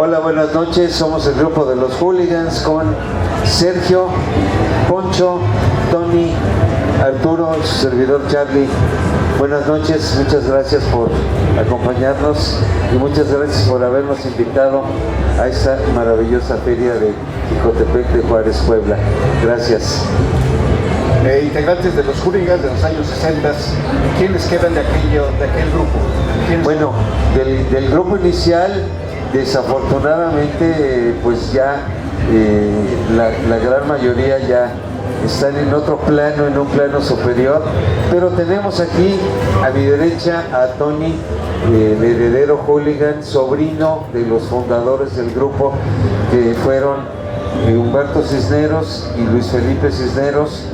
Hola, buenas noches, somos el grupo de los Hooligans con Sergio, Poncho, Tony, Arturo, su servidor Charlie. Buenas noches, muchas gracias por acompañarnos y muchas gracias por habernos invitado a esta maravillosa feria de Jicotepec de Juárez, Puebla. Gracias. Integrantes de los Hooligans de los años 60, ¿quiénes quedan de aquel grupo? Bueno, del grupo inicial, desafortunadamente, pues ya la gran mayoría ya están en otro plano, en un plano superior, pero tenemos aquí a mi derecha a Tony, el heredero Hooligan, sobrino de los fundadores del grupo, que fueron Humberto Cisneros y Luis Felipe Cisneros,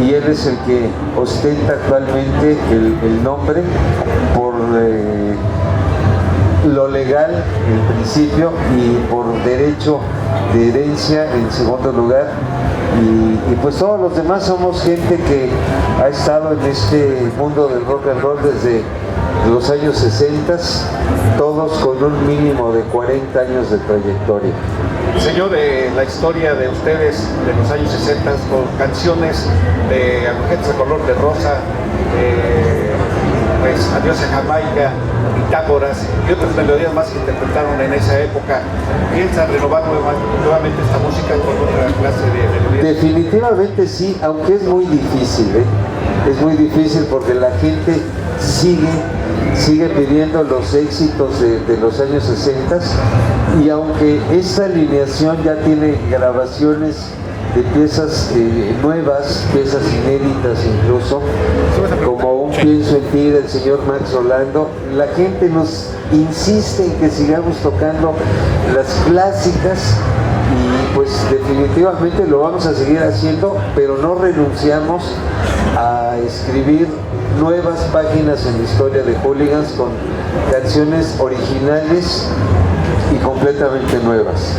y él es el que ostenta actualmente el nombre por lo legal en principio y por derecho de herencia en segundo lugar, y pues todos los demás somos gente que ha estado en este mundo del rock and roll desde los años 60, todos con un mínimo de 40 años de trayectoria. Señor, la historia de ustedes de los años 60 con canciones de Agujetas de Color de Rosa, pues Adiós a Jamaica, Pitágoras y otras melodías más que interpretaron en esa época, ¿piensan renovar nuevamente esta música con otra clase de melodías? Definitivamente sí, aunque es muy difícil, es muy difícil porque la gente sigue pidiendo los éxitos de los años 60, y aunque esta alineación ya tiene grabaciones de piezas nuevas, piezas inéditas incluso, como Un Pienso en Ti del señor Max Orlando, la gente nos insiste en que sigamos tocando las clásicas, y pues definitivamente lo vamos a seguir haciendo, pero no renunciamos a escribir nuevas páginas en la historia de Hooligans con canciones originales y completamente nuevas.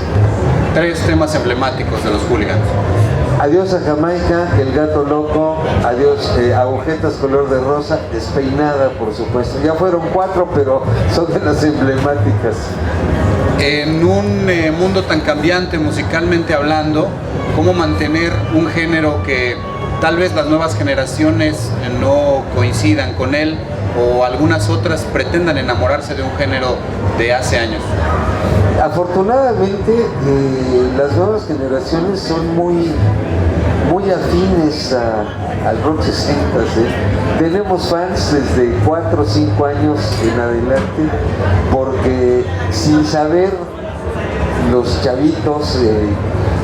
3 temas emblemáticos de los Hooligans. Adiós a Jamaica, El Gato Loco, Adiós, Agujetas Color de Rosa, Despeinada, por supuesto. Ya fueron 4, pero son de las emblemáticas. En un mundo tan cambiante musicalmente hablando, ¿cómo mantener un género que tal vez las nuevas generaciones no coincidan con él, o algunas otras pretendan enamorarse de un género de hace años? Afortunadamente, las nuevas generaciones son muy afines al rock 60. Tenemos fans desde 4 o 5 años en adelante, porque sin saber los chavitos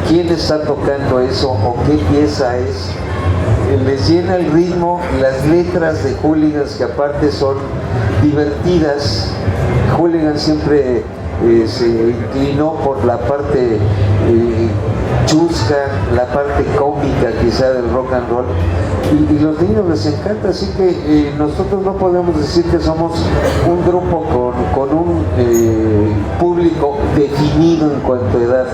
quién está tocando eso o qué pieza es, les llena el ritmo, las letras de Hooligans, que aparte son divertidas. Hooligans siempre se inclinó por la parte chusca, la parte cómica quizá del rock and roll, y los niños les encanta, así que nosotros no podemos decir que somos un grupo con un público definido en cuanto a edad.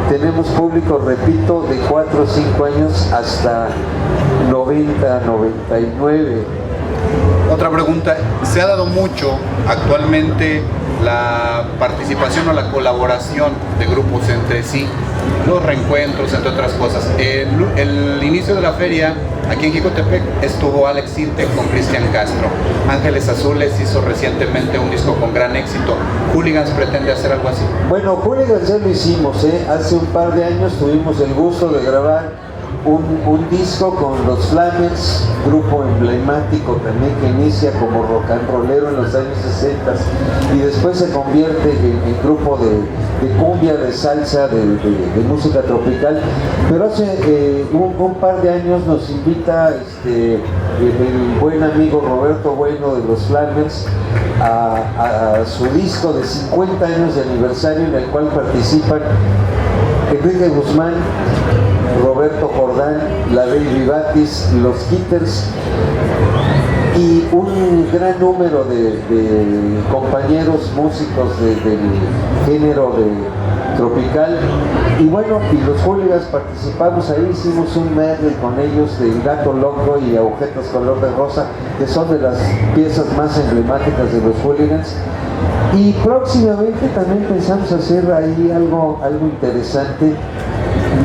Tenemos público, repito, de 4 o 5 años hasta 90, 99. Otra pregunta, se ha dado mucho actualmente la participación o la colaboración de grupos entre sí, los reencuentros, entre otras cosas. El inicio de la feria, aquí en Jicotepec, estuvo Alex Sintek con Cristian Castro. Ángeles Azules hizo recientemente un disco con gran éxito. ¿Hooligans pretende hacer algo así? Bueno, Hooligans ya lo hicimos, hace un par de años tuvimos el gusto de grabar un disco con los Flamers, grupo emblemático también que inicia como rock and rollero en los años 60 y después se convierte en grupo de cumbia, de salsa, de música tropical. Pero hace un par de años nos invita el buen amigo Roberto Bueno de los Flamers a su disco de 50 años de aniversario, en el cual participan Enrique Guzmán, Roberto Jordán, la Baby Batis, los Kitters y un gran número de compañeros músicos del género de tropical. Y bueno, y los Hooligans participamos ahí, hicimos un medley con ellos de El Gato Loco y Agujetas Color de Rosa, que son de las piezas más emblemáticas de los Hooligans. Y próximamente también pensamos hacer ahí algo interesante,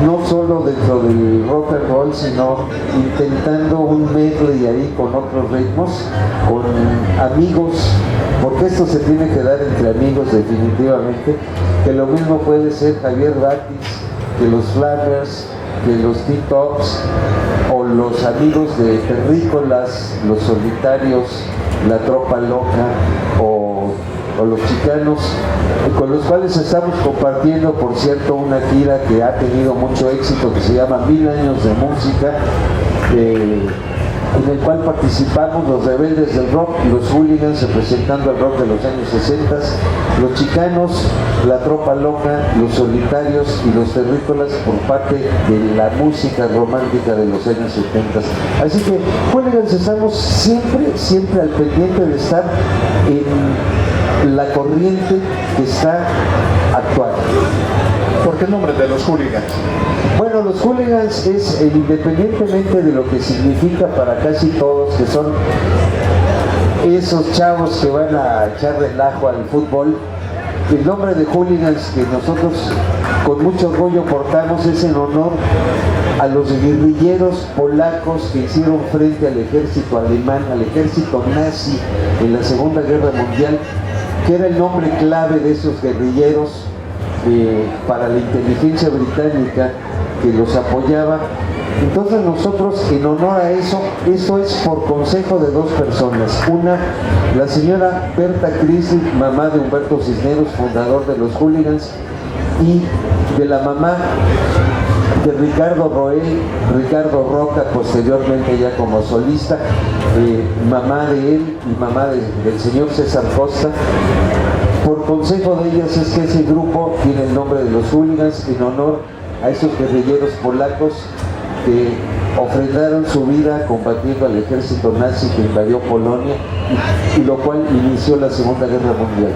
no solo dentro del rock and roll, sino intentando un medley ahí con otros ritmos, con amigos, porque esto se tiene que dar entre amigos definitivamente, que lo mismo puede ser Javier Batis, que los Flammers, que los T-Tops, o los amigos de Terrícolas, los Solitarios, la Tropa Loca, o los Chicanos, con los cuales estamos compartiendo, por cierto, una gira que ha tenido mucho éxito, que se llama 1000 años de música, en el cual participamos los Rebeldes del Rock y los Hooligans, representando el rock de los años 60, los Chicanos, la Tropa Loca, los Solitarios y los Terrícolas por parte de la música romántica de los años 70. Así que, Hooligans, estamos siempre al pendiente de estar en la corriente que está actual. ¿Por qué el nombre de los Hooligans? Bueno, los Hooligans es, independientemente de lo que significa para casi todos, que son esos chavos que van a echar relajo al fútbol, el nombre de Hooligans que nosotros con mucho orgullo portamos es en honor a los guerrilleros polacos que hicieron frente al ejército alemán, al ejército nazi en la Segunda Guerra Mundial, que era el nombre clave de esos guerrilleros para la inteligencia británica que los apoyaba. Entonces nosotros, en honor a eso es por consejo de dos personas. Una, la señora Berta Crisley, mamá de Humberto Cisneros, fundador de los Hooligans, y de la mamá de Ricardo Roel, Ricardo Roca, posteriormente ya como solista, mamá de él y mamá del señor César Costa. Por consejo de ellas es que ese grupo tiene el nombre de los Hooligans en honor a esos guerrilleros polacos que ofrendaron su vida combatiendo al ejército nazi que invadió Polonia y lo cual inició la Segunda Guerra Mundial.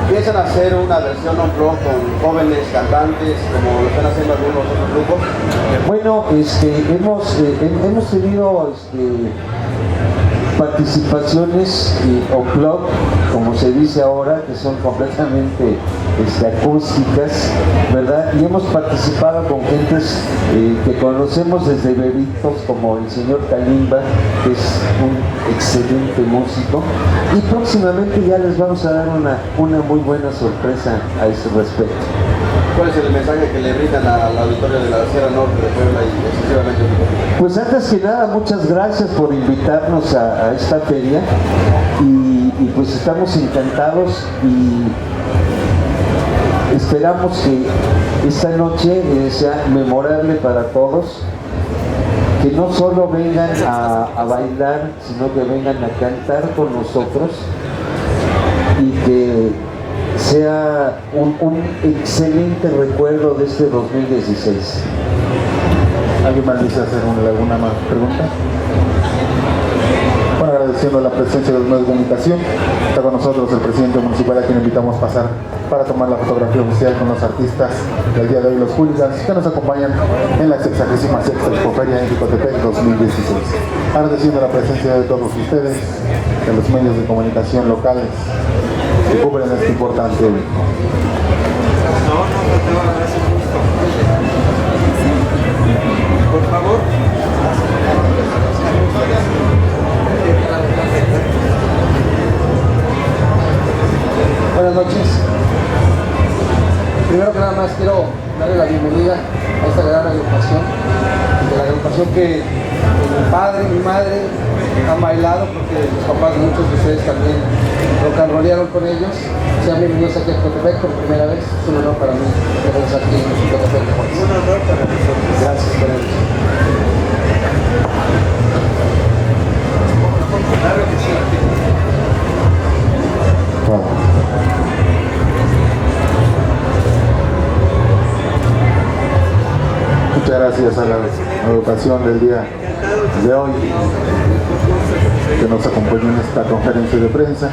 ¿Piensan hacer una versión on-rock con jóvenes cantantes como lo están haciendo algunos otros grupos? Bueno, hemos tenido participaciones on-club, como se dice ahora, que son completamente acústicas, ¿verdad? Y hemos participado con gentes que conocemos desde bebitos, como el señor Kalimba, que es un excelente músico, y próximamente ya les vamos a dar una muy buena sorpresa a ese respecto. ¿Cuál es el mensaje que le brindan al auditorio de la Sierra Norte de Puebla y exclusivamente? Pues antes que nada, muchas gracias por invitarnos a esta feria y pues estamos encantados y esperamos que esta noche sea memorable para todos, que no solo vengan a bailar, sino que vengan a cantar con nosotros y que sea un excelente recuerdo de este 2016. ¿Alguien más desea hacer alguna más pregunta? Bueno, agradeciendo la presencia de los medios de comunicación, está con nosotros el presidente municipal, a quien invitamos a pasar para tomar la fotografía oficial con los artistas del día de hoy, los Hooligans, que nos acompañan en la 66ª Expoferia en Jicotepec 2016. Agradeciendo la presencia de todos ustedes, de los medios de comunicación locales que cubren este importante evento. Por favor. Buenas noches. Primero que nada más quiero darle la bienvenida a esta gran agrupación, de la agrupación que mi padre y mi madre han bailado, porque los papás de muchos de ustedes también rock and rollearon con ellos. Sean bienvenidos aquí a Jicotepec por primera vez. Es un honor para mí tenerlos aquí en Jicotepec. Un honor para nosotros. Gracias por ello. Claro que sí. Muchas gracias a la agrupación del día de hoy que nos acompañó en esta conferencia de prensa.